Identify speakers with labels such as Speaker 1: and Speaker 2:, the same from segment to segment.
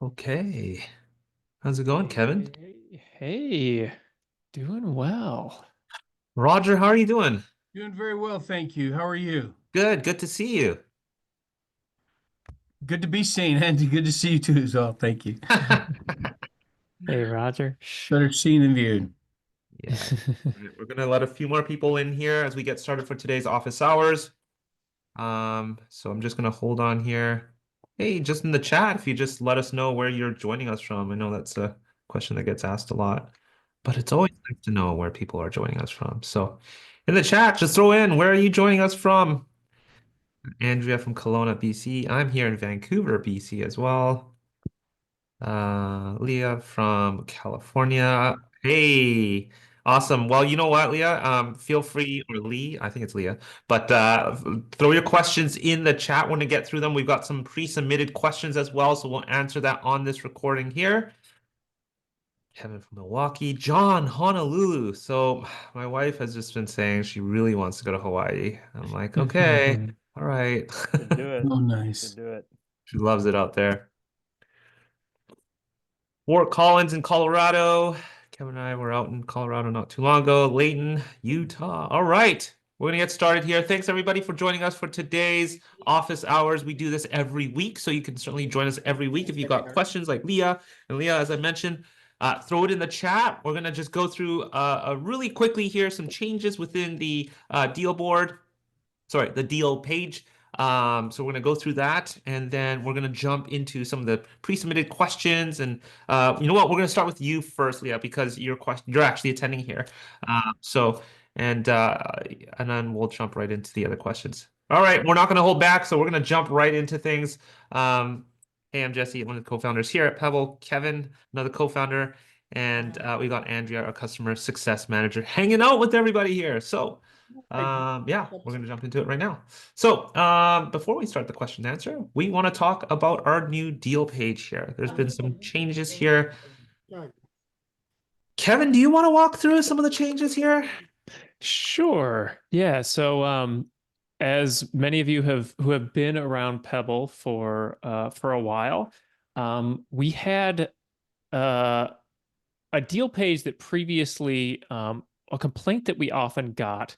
Speaker 1: Okay. How's it going, Kevin?
Speaker 2: Hey, doing well.
Speaker 1: Roger, how are you doing?
Speaker 3: Doing very well, thank you. How are you?
Speaker 1: Good to see you.
Speaker 3: Good to be seen, and good to see you too as well. Thank you.
Speaker 2: Hey, Roger.
Speaker 3: Better seen than viewed.
Speaker 1: Yeah. All right, we're gonna let a few more people in here as we get started for today's office hours. So I'm just gonna hold on here. Hey, just in the chat, if you just let us know where you're joining us from. I know that's a question that gets asked a lot, but it's always nice to know where people are joining us from. So in the chat, just throw in where are you joining us from? Andrea from Kelowna, BC. I'm here in Vancouver, BC as well. Leah from California. Hey, awesome. Well, you know what, Leah? Feel free, or Lee, I think it's Leah, but throw your questions in the chat when we get through them. We've got some pre-submitted questions as well, so we'll answer that on this recording here. Kevin from Milwaukee, John, Honolulu. So my wife has just been saying she really wants to go to Hawaii. I'm like, okay, all right.
Speaker 4: Should do it.
Speaker 3: Oh,
Speaker 4: Should
Speaker 3: nice.
Speaker 4: do it.
Speaker 1: She loves it out there. Fort Collins in Colorado. Kevin and I were out in Colorado not too long ago. Layton, Utah. All right. We're going to get started here. Thanks, everybody, for joining us for today's office hours. We do this every week, so you can certainly join us every week. If you've got questions like Leah, and Leah, as I mentioned, throw it in the chat. We're going to just go through really quickly here some changes within the deal board. Sorry, the deal page. So we're going to go through that, and then we're going to jump into some of the pre-submitted questions. And you know what? We're going to start with you first, Leah, because you're actually attending here. So and uh, and then we'll jump right into the other questions. All right, we're not going to hold back, so we're going to jump right into things. Hey, I'm Jesse, one of the co-founders here at Pebble. Kevin, another co-founder, and we got Andrea, our customer success manager, hanging out with everybody here. So. Yeah, we're going to jump into it right now. So, before we start the question and answer, we want to talk about our new deal page here. There's been some changes here. Kevin, do you want to walk through some of the changes here?
Speaker 2: Sure. Yeah. So, as many of you who have been around Pebble for a while, we had uh, a deal page that previously a complaint that we often got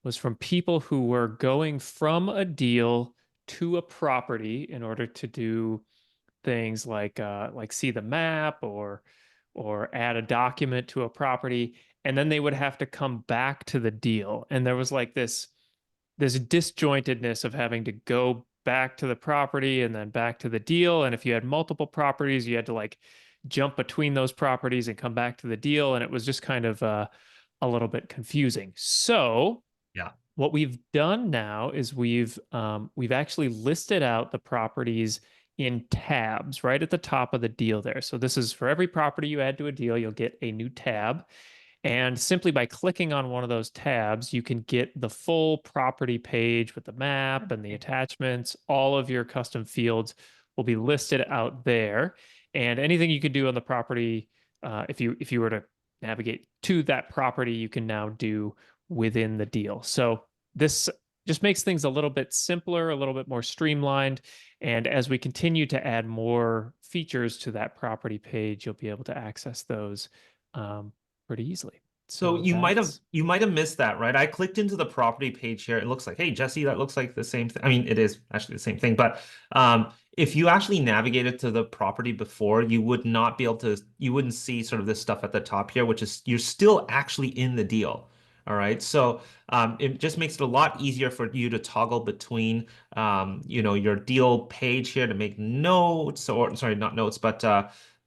Speaker 2: was from people who were going from a deal to a property in order to do things like see the map or add a document to a property, and then they would have to come back to the deal. And there was like this disjointedness of having to go back to the property and then back to the deal. And if you had multiple properties, you had to like jump between those properties and come back to the deal. And it was just kind of a little bit confusing. So
Speaker 1: Yeah.
Speaker 2: what we've done now is we've actually listed out the properties in tabs right at the top of the deal there. So this is for every property you add to a deal, you'll get a new tab. And simply by clicking on one of those tabs, you can get the full property page with the map and the attachments. All of your custom fields will be listed out there. And anything you could do on the property, if you were to navigate to that property, you can now do within the deal. So this just makes things a little bit simpler, a little bit more streamlined. And as we continue to add more features to that property page, you'll be able to access those pretty easily.
Speaker 1: So
Speaker 2: So
Speaker 1: you
Speaker 2: that's
Speaker 1: might have missed that, right? I clicked into the property page here. It looks like, hey, Jesse, that looks like the same thing. I mean, it is actually the same thing, but if you actually navigated to the property before, you would not be able to, you wouldn't see sort of this stuff at the top here, which is you're still actually in the deal. All right. So it just makes it a lot easier for you to toggle between your deal page here to make notes, or sorry, not notes, but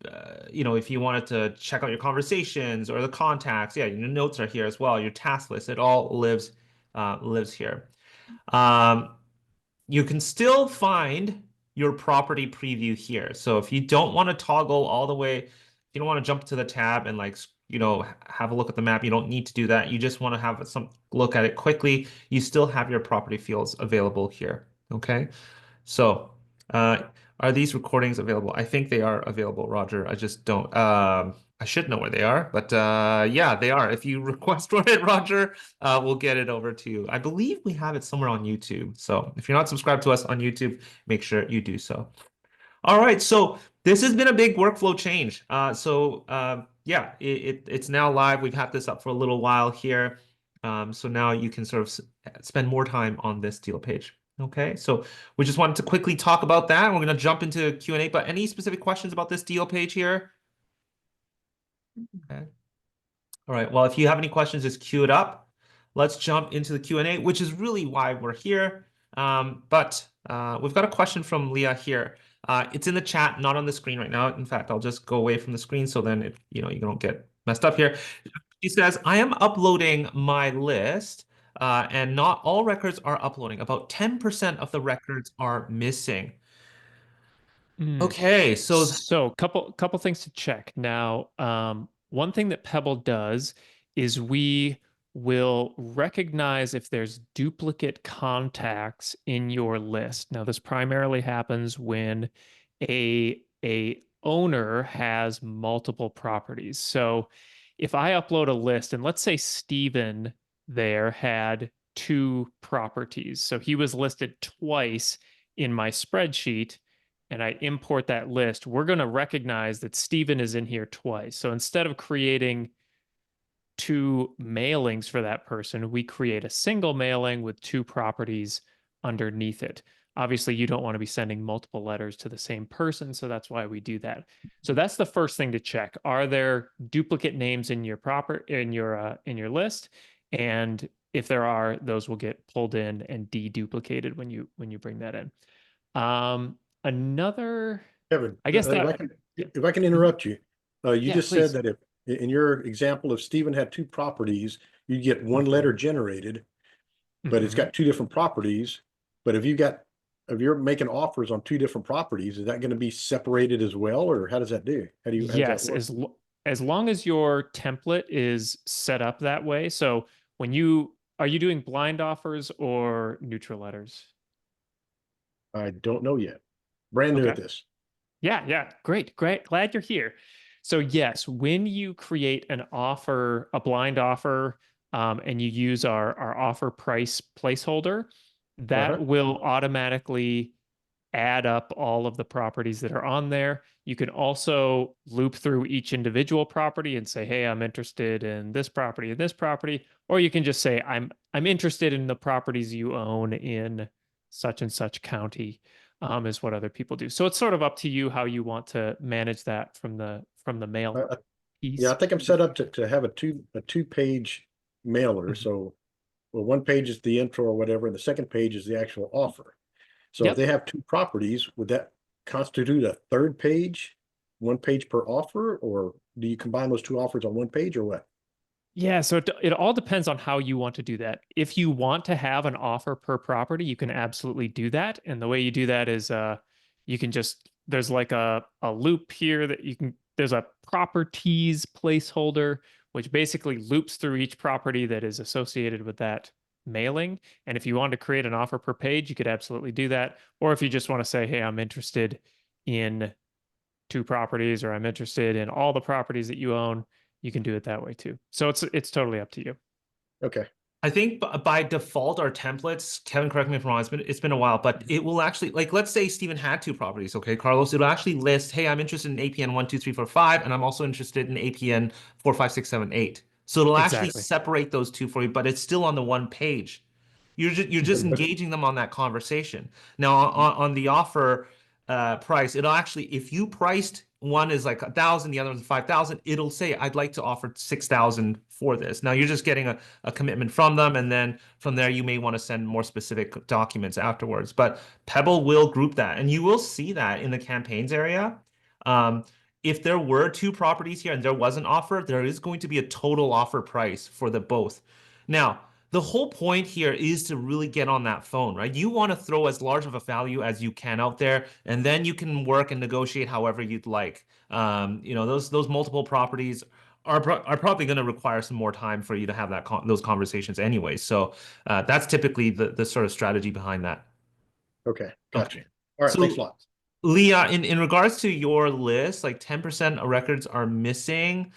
Speaker 1: if you wanted to check out your conversations or the contacts, yeah, your notes are here as well. Your task list, it all lives here. Um, you can still find your property preview here. So if you don't want to toggle all the way, if you don't want to jump to the tab and have a look at the map, you don't need to do that. You just want to have some look at it quickly. You still have your property fields available here. Okay. So, are these recordings available? I think they are available, Roger. I just don't. I should know where they are, but yeah, they are. If you request for it, Roger, we'll get it over to you. I believe we have it somewhere on YouTube. So if you're not subscribed to us on YouTube, make sure you do so. All right, so this has been a big workflow change. Yeah, it's now live. We've had this up for a little while here. So now you can sort of spend more time on this deal page. Okay, so we just wanted to quickly talk about that. We're going to jump into Q&A, but any specific questions about this deal page here? Okay. All right, well, if you have any questions, just queue it up. Let's jump into the Q&A, which is really why we're here. But we've got a question from Leah here. It's in the chat, not on the screen right now. In fact, I'll just go away from the screen so then you don't get messed up here. She says, I am uploading my list, and not all records are uploading. About 10% of the records are missing.
Speaker 2: Mm.
Speaker 1: Okay, so
Speaker 2: So couple things to check. Now, one thing that Pebble does is we will recognize if there's duplicate contacts in your list. Now, this primarily happens when a owner has multiple properties. So if I upload a list, and let's say Steven there had two properties, so he was listed twice in my spreadsheet, and I import that list, we're going to recognize that Steven is in here twice. So instead of creating two mailings for that person, we create a single mailing with two properties underneath it. Obviously, you don't want to be sending multiple letters to the same person, so that's why we do that. So that's the first thing to check. Are there duplicate names in your list? And if there are, those will get pulled in and deduplicated when you bring that in. Another,
Speaker 4: Kevin,
Speaker 2: I guess that,
Speaker 4: if I can interrupt you, you
Speaker 2: yeah,
Speaker 4: just
Speaker 2: please.
Speaker 4: said that if in your example, if Stephen had two properties, you get one letter generated, but it's
Speaker 2: Mhm.
Speaker 4: got two different properties. But if you're making offers on two different properties, is that going to be separated as well, or how does that do? How does that
Speaker 2: Yes,
Speaker 4: work?
Speaker 2: as long as your template is set up that way. So when you are you doing blind offers or neutral letters?
Speaker 4: I don't know yet. Brand new
Speaker 2: Okay.
Speaker 4: at this.
Speaker 2: Yeah, great. Glad you're here. So yes, when you create an offer, a blind offer, and you use our offer price placeholder, that
Speaker 4: Uh-huh.
Speaker 2: will automatically add up all of the properties that are on there. You can also loop through each individual property and say, "Hey, I'm interested in this property and this property," or you can just say, "I'm interested in the properties you own in such and such county," is what other people do. So it's sort of up to you how you want to manage that from the mail
Speaker 4: Yeah,
Speaker 2: piece.
Speaker 4: I think I'm set up to have a two-page mailer.
Speaker 2: Mhm.
Speaker 4: So, well, one page is the intro or whatever, and the second page is the actual offer. So if
Speaker 2: Yep.
Speaker 4: they have two properties, would that constitute a third page, one page per offer, or do you combine those two offers on one page or what?
Speaker 2: Yeah, so it all depends on how you want to do that. If you want to have an offer per property, you can absolutely do that. And the way you do that is you can just there's like a loop here that you can there's a properties placeholder which basically loops through each property that is associated with that mailing. And if you want to create an offer per page, you could absolutely do that. Or if you just want to say, "Hey, I'm interested in two properties," or "I'm interested in all the properties that you own," you can do it that way too. So it's totally up to you.
Speaker 4: Okay.
Speaker 1: I think by default, our templates, Kevin, correct me if I'm wrong, it's been a while, but it will actually, like, let's say Steven had two properties, okay, Carlos, it'll actually list, hey, I'm interested in APN 1, 2, 3, 4, 5, and I'm also interested in APN 4, 5, 6, 7, 8. So it'll actually
Speaker 2: Exactly.
Speaker 1: separate those two for you, but it's still on the one page. You're just
Speaker 4: But
Speaker 1: engaging them on that conversation. Now on the offer price, it'll actually, if you priced one is like 1,000, the other one's 5,000, it'll say I'd like to offer 6,000 for this. Now you're just getting a commitment from them, and then from there you may want to send more specific documents afterwards. But Pebble will group that, and you will see that in the campaigns area. Um, if there were two properties here and there was an offer, there is going to be a total offer price for the both. Now, the whole point here is to really get on that phone, right? You want to throw as large of a value as you can out there, and then you can work and negotiate however you'd like. Those multiple properties are probably going to require some more time for you to have those conversations anyway. So that's typically the sort of strategy behind that.
Speaker 4: okay, gotcha.
Speaker 1: Okay.
Speaker 4: All right, thanks a
Speaker 1: So
Speaker 4: lot.
Speaker 1: Leah, in regards to your list, like 10% of records are missing.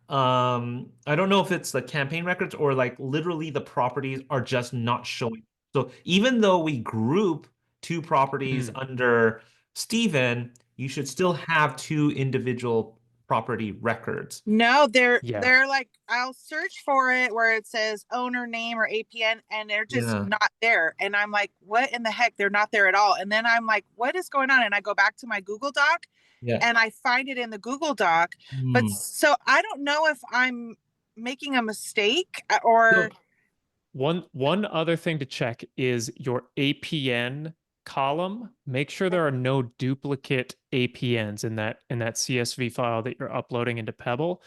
Speaker 1: I don't know if it's the campaign records or like literally the properties are just not showing. So even though we group two properties
Speaker 2: Mm.
Speaker 1: under Steven, you should still have two individual property records.
Speaker 5: No,
Speaker 2: Yeah.
Speaker 5: they're like, I'll search for it where it says owner name or APN, and they're just
Speaker 1: Yeah.
Speaker 5: not there. And I'm like, what in the heck? They're not there at all. And then I'm like, what is going on? And I go back to my Google Doc
Speaker 1: Yeah.
Speaker 5: and I find it in the Google Doc. But so I don't know if I'm making a mistake or
Speaker 2: One other thing to check is your APN column. Make sure there are no duplicate APNs in that CSV file that you're uploading into Pebble.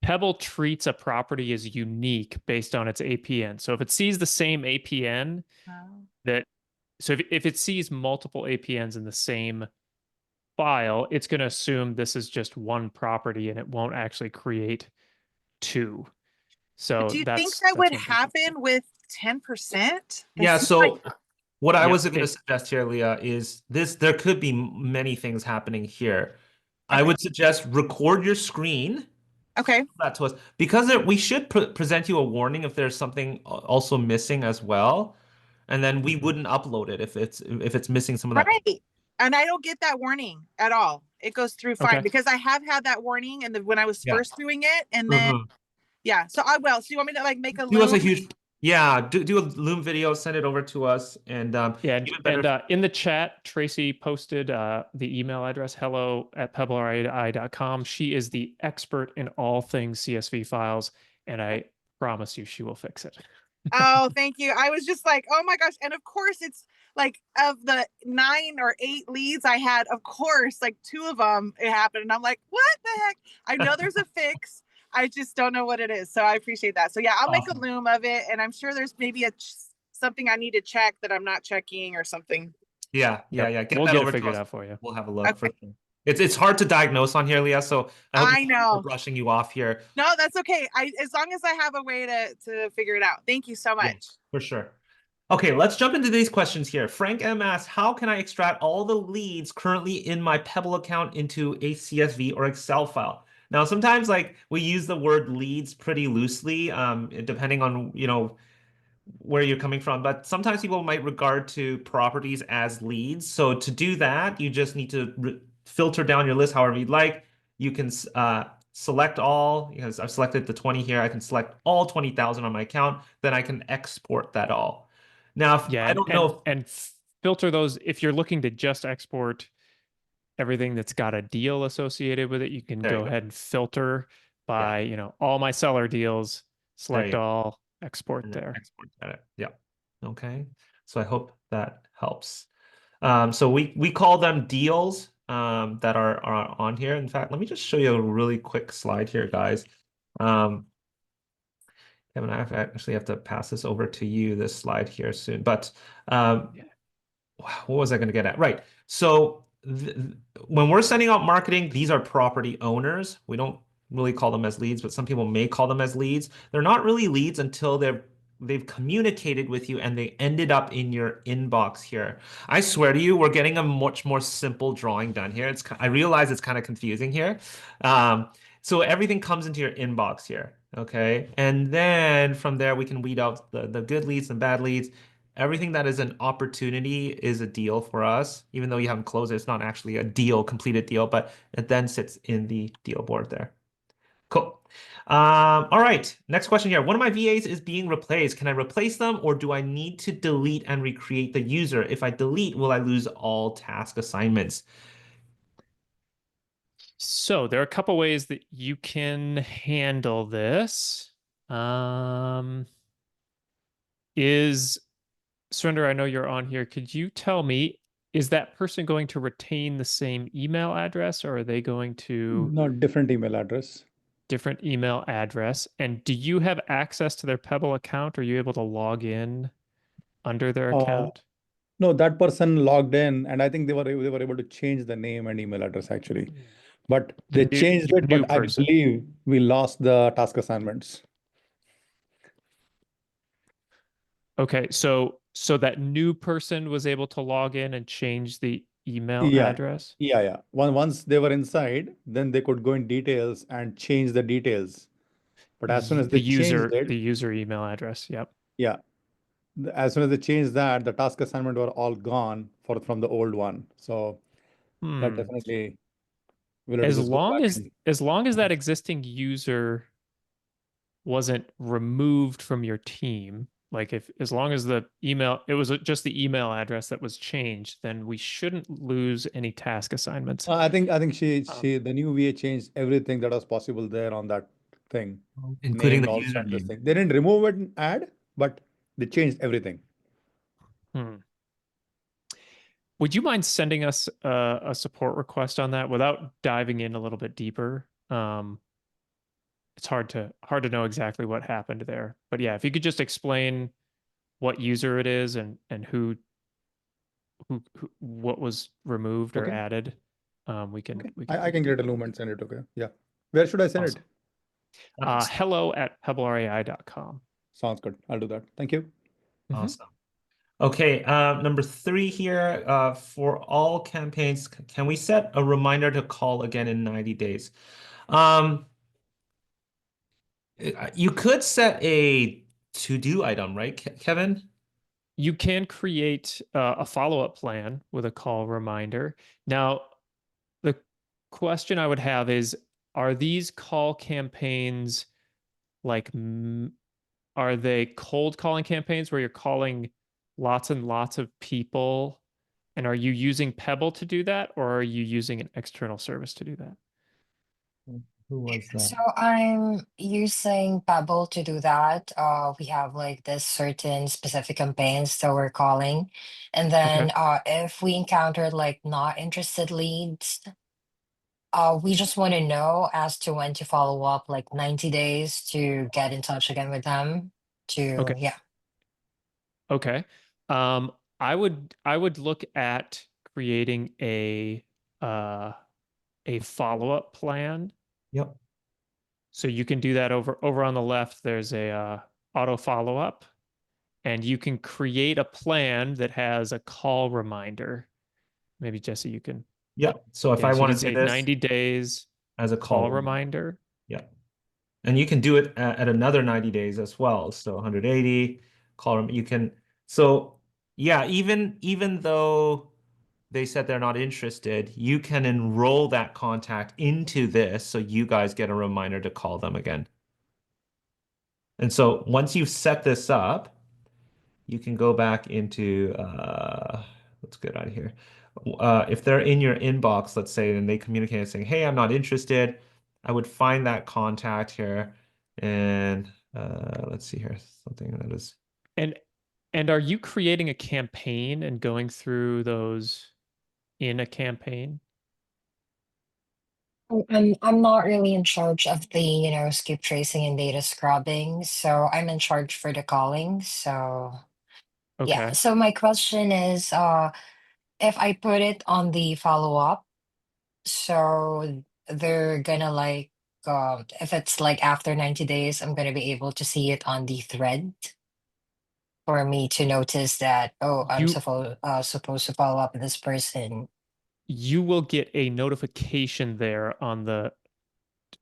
Speaker 2: Pebble treats a property as unique based on its APN. So if it sees the same APN if it sees multiple APNs in the same file, it's going to assume this is just one property and it won't actually create two. So
Speaker 5: do you think
Speaker 2: that's
Speaker 5: that would
Speaker 2: one thing.
Speaker 5: happen with 10%?
Speaker 1: Yeah, so what I
Speaker 2: Yeah,
Speaker 1: was going to suggest here, Leah, is there could be many things happening here. I would suggest record your screen.
Speaker 5: Okay.
Speaker 1: That to us because we should present you a warning if there's something also missing as well, and then we wouldn't upload it if it's missing some of that.
Speaker 5: Right. And I don't get that warning at all. It goes through fine
Speaker 2: Okay.
Speaker 5: because I have had that warning when I was
Speaker 1: Yeah.
Speaker 5: first doing it, and then yeah. So I will. So you want me to like make a
Speaker 1: Do us a
Speaker 5: Loom?
Speaker 1: huge do a Loom video, send it over to us, and
Speaker 2: Yeah,
Speaker 1: even better.
Speaker 2: and in the chat, Tracy posted the email address hello@pebbleri.com. She is the expert in all things CSV files, and I promise you she will fix it.
Speaker 5: Oh, thank you. I was just like, oh my gosh. And of course, it's like of the 9 or 8 leads I had, of course, like 2 of them it happened. And I'm like, what the heck? I know there's a fix. I just don't know what it is. So I appreciate that. So yeah, I'll make a Loom of it. And I'm sure there's maybe something I need to check that I'm not checking or something.
Speaker 1: Yeah.
Speaker 2: Get
Speaker 1: that
Speaker 2: it
Speaker 1: over to
Speaker 2: figured
Speaker 1: us.
Speaker 2: out for you.
Speaker 1: We'll have a look for sure. It's hard to diagnose on here, Leah. So
Speaker 5: I know
Speaker 1: we're brushing you off here.
Speaker 5: No, that's okay. As long as I have a way to figure it out. Thank you so much.
Speaker 1: Yes, for sure. Okay, let's jump into these questions here. Frank M asks, how can I extract all the leads currently in my Pebble account into a CSV or Excel file? Now, sometimes like we use the word leads pretty loosely, depending on, where you're coming from, but sometimes people might regard to properties as leads. So to do that, you just need to filter down your list however you'd like. You can select all, because I've selected the 20 here. I can select all 20,000 on my account. Then I can export that all. Now, I don't know.
Speaker 2: And filter those. If you're looking to just export everything that's got a deal associated with it, you can go ahead and filter by, all my seller deals, select all, export there.
Speaker 1: Export that. Yeah. Okay. So I hope that helps. So we call them deals that are on here. In fact, let me just show you a really quick slide here, guys. Kevin, I actually have to pass this over to you, this slide here soon. But what was I going to get at? Right. So when we're sending out marketing, these are property owners. We don't really call them as leads, but some people may call them as leads. They're not really leads until they've communicated with you and they ended up in your inbox here. I swear to you, we're getting a much more simple drawing done here. I realize it's kind of confusing here. So everything comes into your inbox here, okay? And then from there, we can weed out the good leads and bad leads. Everything that is an opportunity is a deal for us. Even though you haven't closed it, it's not actually a deal, completed deal, but it then sits in the deal board there. Cool. All right. Next question here. One of my VAs is being replaced. Can I replace them or do I need to delete and recreate the user? If I delete, will I lose all task assignments?
Speaker 2: So there are a couple ways that you can handle this. Surinder, I know you're on here. Could you tell me, is that person going to retain the same email address or are they going to...
Speaker 6: Not different email address.
Speaker 2: Different email address. And do you have access to their Pebble account? Are you able to log in under their account?
Speaker 6: No, that person logged in and I think they were able to change the name and email address actually. But they changed it, but I believe we lost the task assignments.
Speaker 2: Okay, so that new person was able to log in and change the email address?
Speaker 6: Yeah. Once they were inside, then they could go in details and change the details. But as soon as they changed it,
Speaker 2: the user email address, yep.
Speaker 6: Yeah. As soon as they changed that, the task assignment were all gone from the old one. So That
Speaker 2: Hmm.
Speaker 6: definitely will it
Speaker 2: As
Speaker 6: just go
Speaker 2: long
Speaker 6: back
Speaker 2: as
Speaker 6: and
Speaker 2: as long as that existing user wasn't removed from your team, like if as long as the email it was just the email address that was changed, then we shouldn't lose any task assignments.
Speaker 6: I think she
Speaker 2: Um,
Speaker 6: she the new VA changed everything that was possible there on that thing,
Speaker 1: including
Speaker 6: named
Speaker 1: the
Speaker 6: also and this
Speaker 1: username.
Speaker 6: thing. They didn't remove it and add, but they changed everything.
Speaker 2: hmm. Would you mind sending us a support request on that without diving in a little bit deeper? It's hard to know exactly what happened there. But yeah, if you could just explain what user it is and who what was removed or
Speaker 6: Okay.
Speaker 2: added, we can
Speaker 6: Okay.
Speaker 2: we can
Speaker 6: I
Speaker 2: dig
Speaker 6: can
Speaker 2: into
Speaker 6: create a
Speaker 2: that.
Speaker 6: loom and send it. Okay. Yeah. Where should I send it?
Speaker 2: Awesome.
Speaker 1: Nice.
Speaker 2: Hello@pebblerai.com.
Speaker 6: Sounds good. I'll do that. Thank you.
Speaker 1: Awesome. Okay, number 3 here, for all campaigns, can we set a reminder to call again in 90 days? Um, you could set a to-do item, right, Kevin?
Speaker 2: You can create a follow-up plan with a call reminder. Now, the question I would have is, are these call campaigns like, are they cold calling campaigns where you're calling lots and lots of people? And are you using Pebble to do that, or are you using an external service to do that?
Speaker 1: Who was that?
Speaker 7: So I'm using Pebble to do that. We have like this certain specific campaigns that we're calling. And
Speaker 2: Okay.
Speaker 7: then if we encounter like not interested leads, we just want to know as to when to follow up, like 90 days to get in touch again with them to,
Speaker 2: Okay.
Speaker 7: yeah.
Speaker 2: Okay. I would look at creating uh a follow-up plan.
Speaker 1: Yep.
Speaker 2: So you can do that over on the left. There's a auto follow-up, and you can create a plan that has a call reminder. Maybe Jesse, you can.
Speaker 1: Yep. So if
Speaker 2: Yeah,
Speaker 1: I
Speaker 2: so you
Speaker 1: want
Speaker 2: can
Speaker 1: to do
Speaker 2: say
Speaker 1: this
Speaker 2: 90 days
Speaker 1: as a
Speaker 2: call
Speaker 1: call,
Speaker 2: reminder.
Speaker 1: yeah. And you can do it at another 90 days as well. So 180, you can, so yeah, even though they said they're not interested, you can enroll that contact into this so you guys get a reminder to call them again. And so once you've set this up, you can go back into let's get out of here. If they're in your inbox, let's say, and they communicate saying, "Hey, I'm not interested," I would find that contact here, and let's see here, something that is.
Speaker 2: And and are you creating a campaign and going through those in a campaign?
Speaker 7: I'm not really in charge of the, skip tracing and data scrubbing. So I'm in charge for the calling. So yeah.
Speaker 2: Okay.
Speaker 7: So my question is, if I put it on the follow-up, so they're gonna like, if it's like after 90 days, I'm gonna be able to see it on the thread for me to notice that, oh, I'm
Speaker 2: You
Speaker 7: supposed to follow up with this person.
Speaker 2: you will get a notification there on the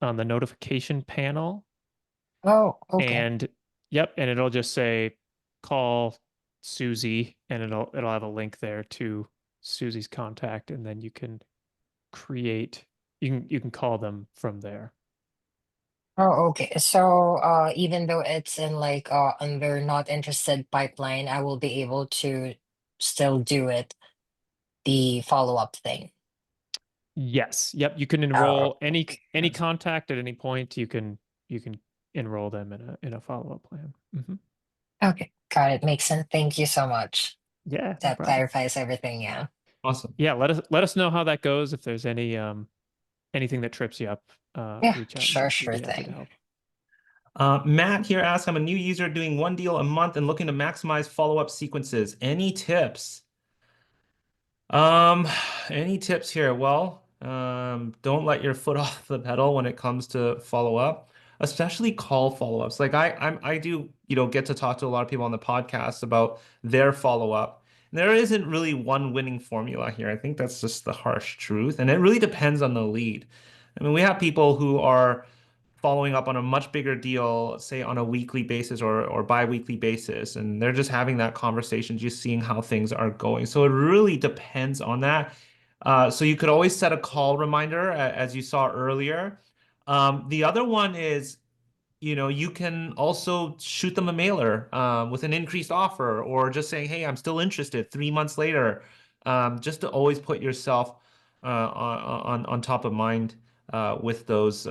Speaker 2: notification panel,
Speaker 7: Oh, okay.
Speaker 2: and yep, and it'll just say call Susie, and it'll have a link there to Susie's contact, and then create you can call them from there.
Speaker 7: Oh, okay. So, even though it's in like under not interested pipeline, I will be able to still do it, the follow-up thing.
Speaker 2: Yes. Yep. You can
Speaker 7: Oh,
Speaker 2: enroll any
Speaker 7: okay.
Speaker 2: contact at any point. You can enroll them in a follow-up plan.
Speaker 7: Okay, got it. Makes sense. Thank you so much.
Speaker 2: Yeah, no
Speaker 7: That
Speaker 2: problem.
Speaker 7: clarifies everything. Yeah.
Speaker 1: Awesome.
Speaker 2: Yeah, let us know how that goes. If there's anything that trips you up,
Speaker 7: Yeah,
Speaker 2: reach out and
Speaker 7: sure,
Speaker 2: we'll
Speaker 7: sure
Speaker 2: be happy to
Speaker 7: thing.
Speaker 2: help.
Speaker 1: Matt here asks, I'm a new user doing one deal a month and looking to maximize follow-up sequences. Any tips? Um, any tips here? Well, don't let your foot off the pedal when it comes to follow up, especially call follow-ups. Like I do, get to talk to a lot of people on the podcast about their follow-up. There isn't really one winning formula here. I think that's just the harsh truth, and it really depends on the lead. I mean, we have people who are following up on a much bigger deal, say on a weekly basis or bi-weekly basis, and they're just having that conversation, just seeing how things are going. So it really depends on that. So you could always set a call reminder, as you saw earlier. The other one is, you can also shoot them a mailer with an increased offer, or just saying, "Hey, I'm still interested." 3 months later, just to always put yourself on top of mind with those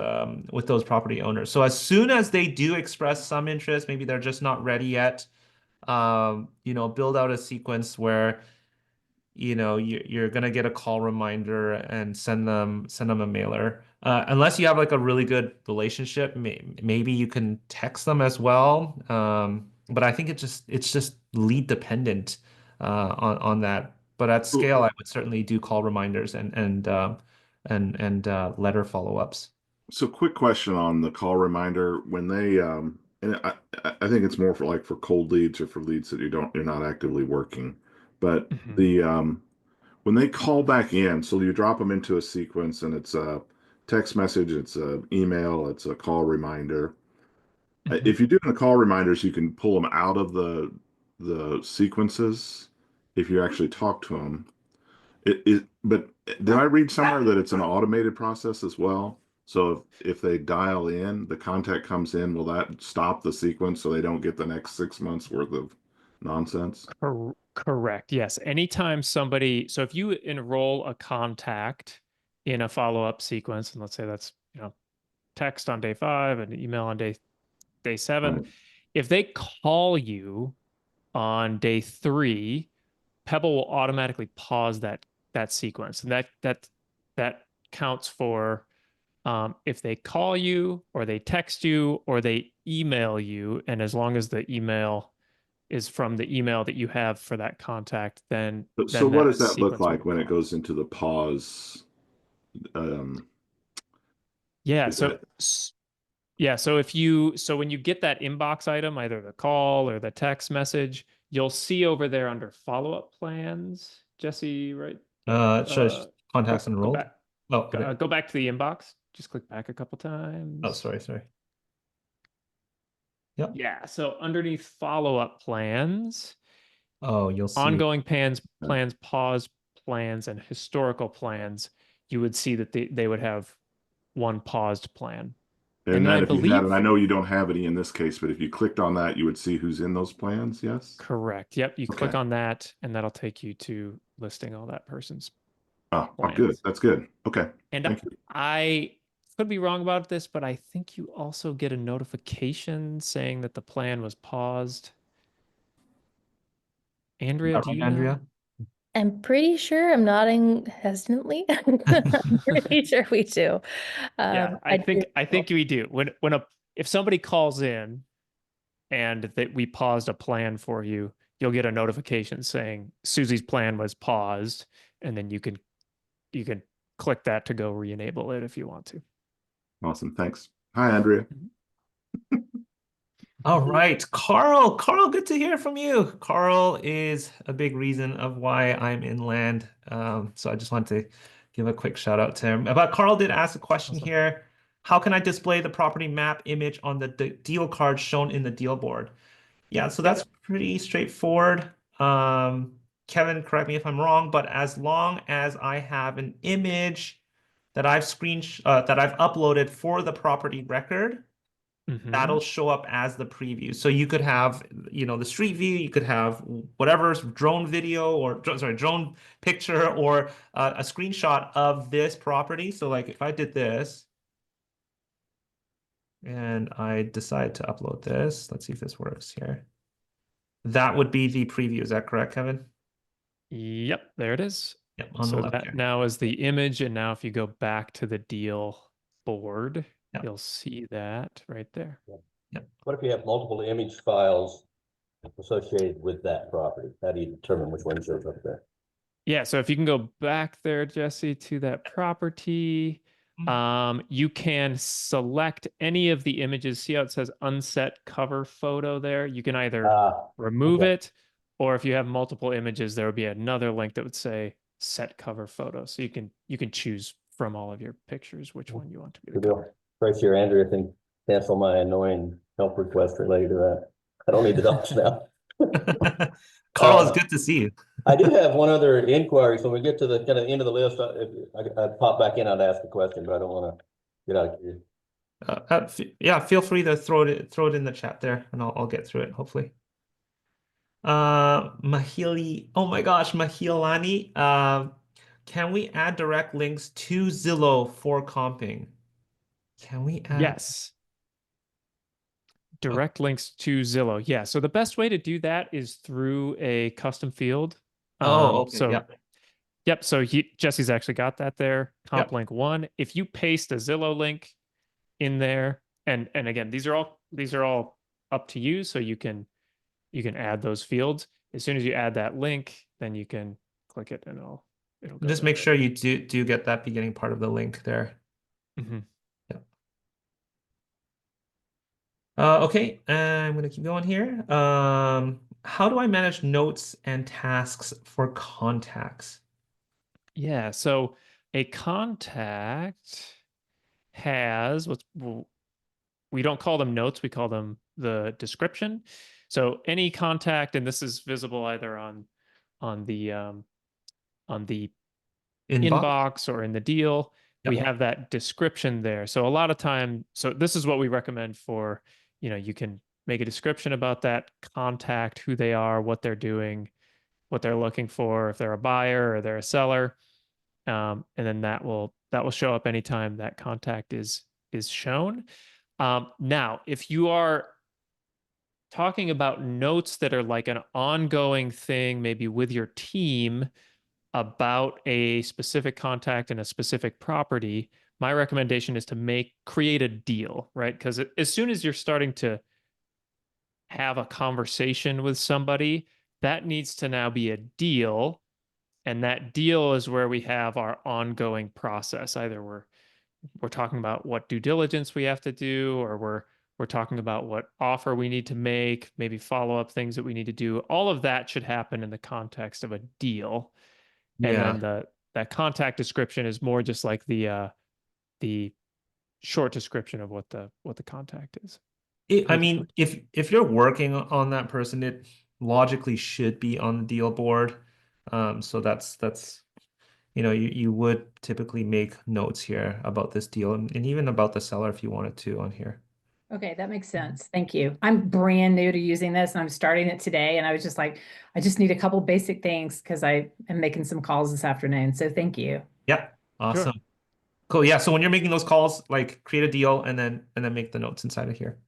Speaker 1: property owners. So as soon as they do express some interest, maybe they're just not ready yet. Build out a sequence where you're gonna get a call reminder and send them a mailer. Unless you have like a really good relationship, maybe you can text them as well. But I think it's just lead dependent on that. But at scale, I would certainly do call reminders and letter follow-ups.
Speaker 8: So quick question on the call reminder when they and I think it's more for cold leads or for leads that you're not actively working. But the when they call back in, so you drop them into a sequence and it's a text message, it's a email, it's a call reminder. If you're doing the call reminders, you can pull them out of the sequences if you actually talk to them. But did I read somewhere that it's an automated process as well? So if they dial in, the contact comes in, will that stop the sequence so they don't get the next 6 months worth of nonsense?
Speaker 2: Correct. Yes. Anytime somebody, so if you enroll a contact in a follow-up sequence, and let's say that's, text on day 5 and email on day 7,
Speaker 8: Right.
Speaker 2: if they call you on day 3, Pebble will automatically pause that sequence, and that counts for if they call you or they text you or they email you, and as long as the email is from the email that you have for that contact, then
Speaker 8: So what
Speaker 2: that
Speaker 8: does that look
Speaker 2: sequence will
Speaker 8: like
Speaker 2: be
Speaker 8: when it
Speaker 2: paused.
Speaker 8: goes into the pause?
Speaker 2: Yeah.
Speaker 8: Is
Speaker 2: So
Speaker 8: that-
Speaker 2: yeah. So when you get that inbox item, either the call or the text message, you'll see over there under follow-up plans, Jesse, right?
Speaker 1: It shows contacts
Speaker 2: Go
Speaker 1: enrolled.
Speaker 2: back.
Speaker 1: Oh, okay.
Speaker 2: Go back to the inbox. Just click back a couple
Speaker 1: Oh,
Speaker 2: times.
Speaker 1: sorry. Yep.
Speaker 2: Yeah. So underneath follow-up plans,
Speaker 1: Oh, you'll see.
Speaker 2: ongoing plans, pause plans, and historical plans, you would see that they would have one paused plan.
Speaker 8: And
Speaker 2: then I
Speaker 8: that if you had,
Speaker 2: believe,
Speaker 8: and I know you don't have any in this case, but if you clicked on that, you would see who's in those plans, yes?
Speaker 2: correct. Yep. You click
Speaker 8: Okay.
Speaker 2: on that, and that'll take you to listing all that person's
Speaker 8: Oh, good.
Speaker 2: plans.
Speaker 8: That's good. Okay.
Speaker 2: And
Speaker 8: Thank you.
Speaker 2: I could be wrong about this, but I think you also get a notification saying that the plan was paused. Andrea,
Speaker 1: Is that
Speaker 2: do
Speaker 1: right,
Speaker 2: you know?
Speaker 1: Andrea?
Speaker 9: I'm pretty sure I'm nodding hesitantly. I'm pretty sure we do.
Speaker 2: Yeah, I think we do. If somebody calls in and that we paused a plan for you, you'll get a notification saying Susie's plan was paused, and then you can click that to go re-enable it if you want to.
Speaker 8: Awesome. Thanks. Hi, Andrea.
Speaker 1: All right, Carl. Carl, good to hear from you. Carl is a big reason of why I'm inland. So I just want to give a quick shout out to him. But Carl did ask a question here. How can I display the property map image on the deal card shown in the deal board? Yeah, so that's pretty straightforward. Kevin, correct me if I'm wrong, but as long as I have an image that I've uploaded for the property record, that'll show up as the preview. So you could have, the street view, you could have whatever drone video or drone picture or a screenshot of this property. So like if I did this and I decide to upload this, let's see if this works here. That would be the preview. Is that correct, Kevin?
Speaker 2: Yep, there it is.
Speaker 1: Yep, on the
Speaker 2: So
Speaker 1: left
Speaker 2: that
Speaker 1: here.
Speaker 2: now is the image, and now if you go back to the deal board,
Speaker 1: Yep.
Speaker 2: you'll see that right there.
Speaker 1: Yep.
Speaker 10: What if you have multiple image files associated with that property? How do you determine which one shows up there?
Speaker 2: Yeah, so if you can go back there, Jesse, to that property, you can select any of the images. See how it says unset cover photo there? You can either remove it, or if you have multiple images, there would be another link that would say set cover photo. So you can choose from all of your pictures which one you want to be the cover.
Speaker 10: Right here, Andrea, I think cancel my annoying help request related to that. I don't need the docs now.
Speaker 1: Carl, it's good to see you.
Speaker 10: I do have one other inquiry. So when we get to the kind of end of the list, if I pop back in, I'd ask a question, but I don't want to get out of here.
Speaker 1: Yeah, feel free to throw it in the chat there, and I'll get through it hopefully. Mahili, oh my gosh, Mahilani, can we add direct links to Zillow for comping? Can we add?
Speaker 2: Yes. Direct links to Zillow. Yeah. So the best way to do that is through a custom field.
Speaker 1: Oh, okay.
Speaker 2: So
Speaker 1: Yep.
Speaker 2: yep. So Jesse's actually got that there. Comp
Speaker 1: Yep.
Speaker 2: link 1. If you paste a Zillow link in there, and again, these are all up to you. So you can add those fields. As soon as you add that link, then you can click it and it'll go
Speaker 1: Just
Speaker 2: there.
Speaker 1: make sure you do get that beginning part of the link there.
Speaker 2: Mm-hmm.
Speaker 1: Okay, I'm going to keep going here. How do I manage notes and tasks for contacts?
Speaker 2: Yeah, so a contact has we don't call them notes, we call them the description. So any contact, and this is visible either on the inbox or in the deal, we have that description there. So a lot of time, so this is what we recommend for, you can make a description about that contact, who they are, what they're doing, what they're looking for, if they're a buyer or they're a seller. And then that will show up anytime that contact is shown. Now, if you are talking about notes that are like an ongoing thing, maybe with your team about a specific contact and a specific property, my recommendation is to create a deal, right? Because as soon as you're starting to have a conversation with somebody, that needs to now be a deal. And that deal is where we have our ongoing process. Either we're talking about what due diligence we have to do, or we're talking about what offer we need to make, maybe follow-up things that we need to do. All of that should happen in the context of a deal. And then that contact description is more just like the short description of what the contact is.
Speaker 1: I mean, if you're working on that person, it logically should be on the deal board. So that's you would typically make notes here about this deal and even about the seller if you wanted to on here.
Speaker 11: Okay, that makes sense. Thank you. I'm brand new to using this and I'm starting it today. And I was just like, I just need a couple basic things because I am making some calls this afternoon. So thank you.
Speaker 1: Yeah, awesome. Cool. Yeah. So when you're making those calls, like create a deal and then make the notes inside of here.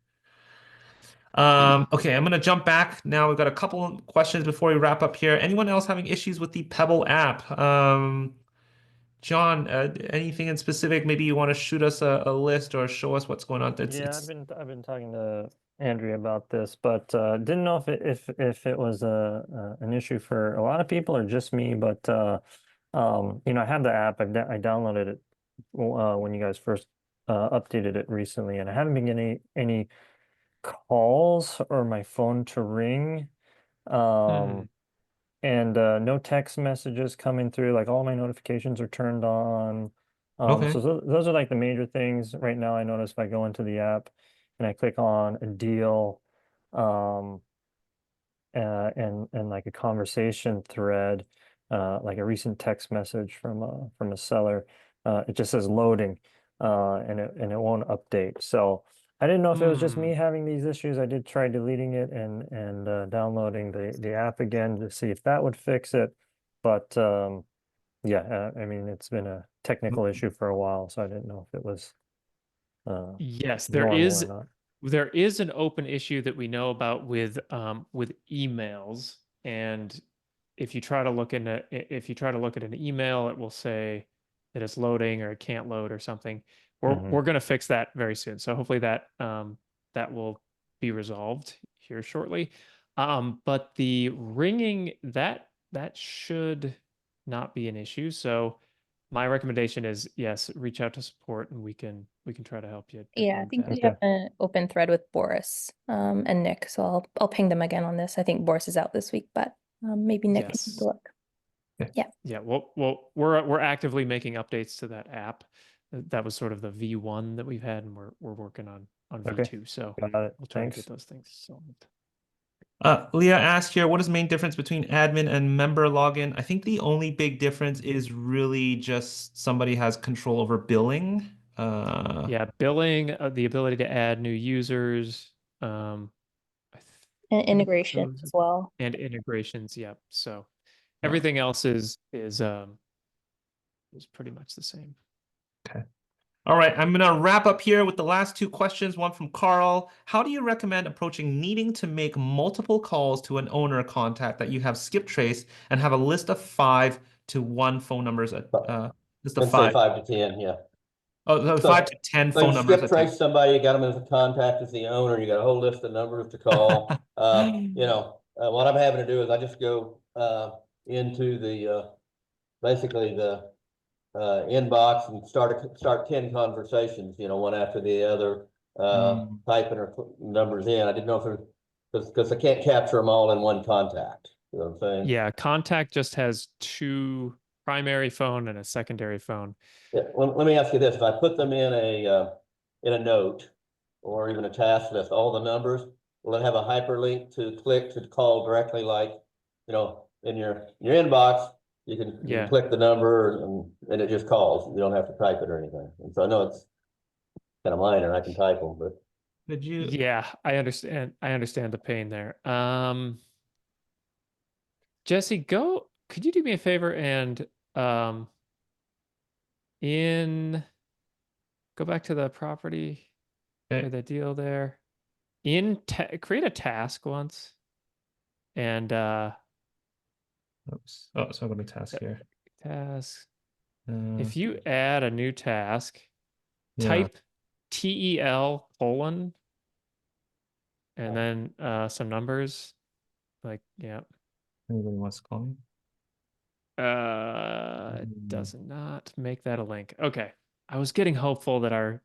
Speaker 1: Okay, I'm gonna jump back now. We've got a couple questions before we wrap up here. Anyone else having issues with the Pebble app? John, anything in specific? Maybe you want to shoot us a list or show us what's going on.
Speaker 12: I've been talking to Andrea about this, but didn't know if it was an issue for a lot of people or just me. But I have the app. I downloaded it when you guys first updated it recently, and I haven't been getting any calls or my phone to ring. And no text messages coming through. Like all my notifications are turned on. So those are like the major things right now. I notice if I go into the app and I click on a deal, and like a conversation thread, like a recent text message from a seller, it just says loading, and it won't update. So I didn't know if it was just me having these issues. I did try deleting it and downloading the app again to see if that would fix it. But yeah, I mean, it's been a technical issue for a while, so I didn't know if it was
Speaker 2: yes,
Speaker 12: normal or not.
Speaker 2: There is an open issue that we know about with emails, and if you try to look at an email, it will say that it's loading or it can't load or something. We're going to fix that very soon. So hopefully that will be resolved here shortly. But the ringing that should not be an issue. So my recommendation is, yes, reach out to support and we can try to help you.
Speaker 9: Yeah, I think we have an open thread with Boris and Nick. So I'll ping them again on this. I think Boris is out this week, but maybe Nick can take a look. Yeah.
Speaker 2: Yeah. Well, we're actively making updates to that app. That was sort of the V1 that we've had, and we're working on V2. So
Speaker 12: Got it.
Speaker 2: we'll try to get those things solved.
Speaker 1: Leah asked here, what is the main difference between admin and member login? I think the only big difference is really just somebody has control over billing.
Speaker 2: Yeah, billing, the ability to add new users,
Speaker 9: And
Speaker 2: think
Speaker 9: integrations as well.
Speaker 2: and integrations. Yep. So
Speaker 1: Yeah.
Speaker 2: everything else is pretty much the same.
Speaker 1: Okay. All right, I'm gonna wrap up here with the last two questions. One from Carl. How do you recommend approaching needing to make multiple calls to an owner contact that you have skip traced and have a list of 5 to 1 phone numbers at list of
Speaker 10: Let's say
Speaker 1: 5.
Speaker 10: 5 to 10, yeah.
Speaker 1: Oh, so
Speaker 10: So-
Speaker 1: 5 to 10
Speaker 10: So
Speaker 1: phone
Speaker 10: you
Speaker 1: numbers
Speaker 10: skip
Speaker 1: at
Speaker 10: trace somebody, you got them as a contact as the owner, you got a whole list of numbers to call. What I'm having to do is I just go into the basically the inbox and start 10 conversations, one after the other, typing or numbers in. I didn't know if because I can't capture them all in one contact. You know what I'm saying?
Speaker 2: Yeah, contact just has 2 primary phone and a secondary phone.
Speaker 10: Yeah, let me ask you this: if I put them in a note or even a task list, all the numbers, will it have a hyperlink to click to call directly, like in your inbox? You can click the number and it just calls. You don't have to type it or anything. And so I know it's kind of minor. I can type them, but
Speaker 1: Did you?
Speaker 2: Yeah, I understand. I understand the pain there. Jesse, could you do me a favor and go back to the property or the deal there. Create a task once. And
Speaker 1: oops. Oh, so I'm going to task here.
Speaker 2: Task. If you add a new task, type TEL : and then some numbers.
Speaker 1: Anybody wants to call me?
Speaker 2: It does not make that a link. Okay. I was getting hopeful that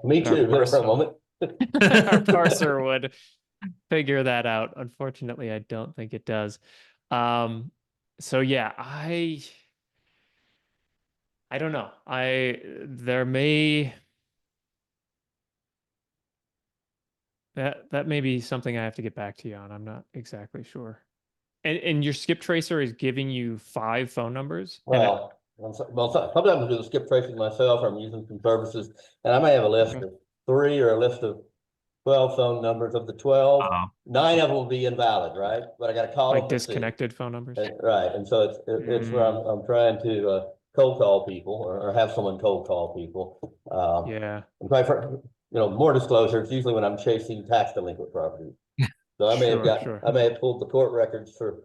Speaker 10: me too, there for a moment.
Speaker 2: our parser would figure that out. Unfortunately, I don't think it does. So yeah, I don't know. That may be something I have to get back to you on. I'm not exactly sure. And your skip tracer is giving you 5 phone numbers?
Speaker 10: Well, sometimes I do the skip tracing myself, or I'm using some services, and I may have a list of 3 or a list of 12 phone numbers. Of the 12, 9 of them will be invalid, right? But I got to call them
Speaker 2: disconnected phone numbers.
Speaker 10: Right, and so it's where I'm trying to cold call people or have someone cold call people.
Speaker 2: Yeah.
Speaker 10: And quite more disclosure, it's usually when I'm chasing tax delinquent properties. So I may have pulled the court records for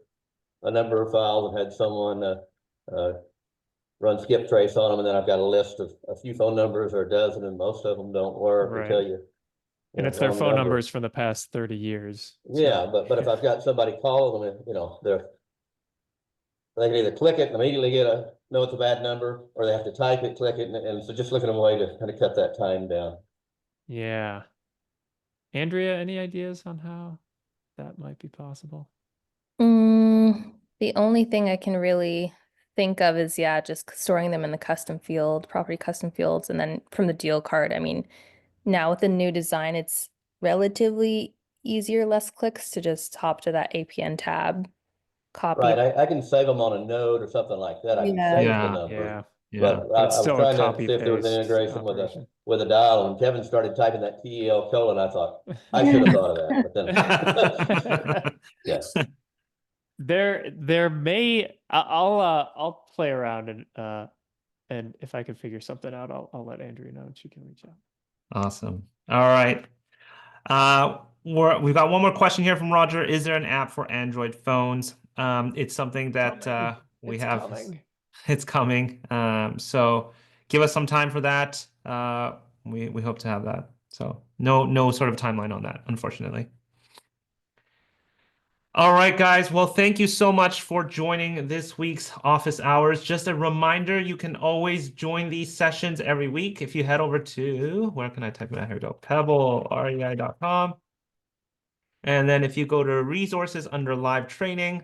Speaker 10: a number of files and had someone run skip trace on them, and then I've got a list of a few phone numbers or a dozen, and most of them don't work. They tell you.
Speaker 2: And it's their phone numbers from the past 30 years.
Speaker 10: Yeah, but if I've got somebody calling them, they can either click it and immediately know it's a bad number, or they have to type it, click it, and so just looking at a way to kind of cut that time down.
Speaker 2: Yeah. Andrea, any ideas on how that might be possible?
Speaker 9: The only thing I can really think of is, just storing them in the custom field, property custom fields, and then from the deal card. I mean, now with the new design, it's relatively easier, less clicks to just hop to that APN tab, copy.
Speaker 10: Right, I can save them on a node or something like that. I can save the number. But I was trying to see if there was an integration with a dial, and Kevin started typing that TEL : I thought I should have thought of that, but then yes.
Speaker 2: There may I'll play around and if I can figure something out, I'll let Andrea know and she can reach out.
Speaker 1: Awesome. All right. We've got one more question here from Roger. Is there an app for Android phones? It's something that we have.
Speaker 2: Coming.
Speaker 1: It's coming. So give us some time for that. We hope to have that. So no sort of timeline on that, unfortunately. All right, guys. Well, thank you so much for joining this week's office hours. Just a reminder, you can always join these sessions every week if you head over to, where can I type it out? Here we go, pebble.rei.com. And then if you go to resources under live training,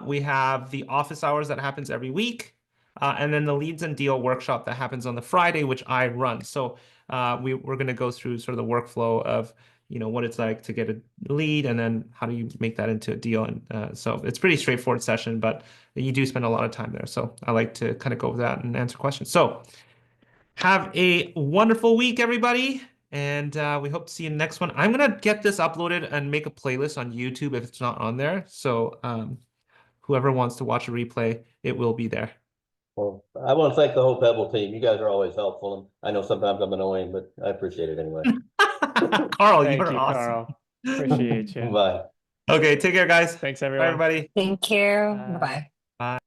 Speaker 1: we have the office hours that happens every week. And then the leads and deal workshop that happens on the Friday, which I run. So we're going to go through sort of the workflow of you know, what it's like to get a lead, and then how do you make that into a deal. And so it's pretty straightforward session, but you do spend a lot of time there. So I like to kind of go over that and answer questions. So have a wonderful week, everybody. And we hope to see you in the next one. I'm going to get this uploaded and make a playlist on YouTube if it's not on there. So whoever wants to watch a replay, it will be there.
Speaker 10: Well, I want to thank the whole Pebble team. You guys are always helpful. And I know sometimes I'm annoying, but I appreciate it anyway.
Speaker 1: Carl,
Speaker 2: Thank
Speaker 1: you're
Speaker 2: you,
Speaker 1: awesome.
Speaker 2: Carl. Appreciate you.
Speaker 10: Bye.
Speaker 1: Okay, take care, guys.
Speaker 2: Thanks,
Speaker 1: Bye,
Speaker 2: everyone.
Speaker 1: everybody.
Speaker 7: Thank you.
Speaker 2: Bye.
Speaker 7: Bye.
Speaker 1: Bye.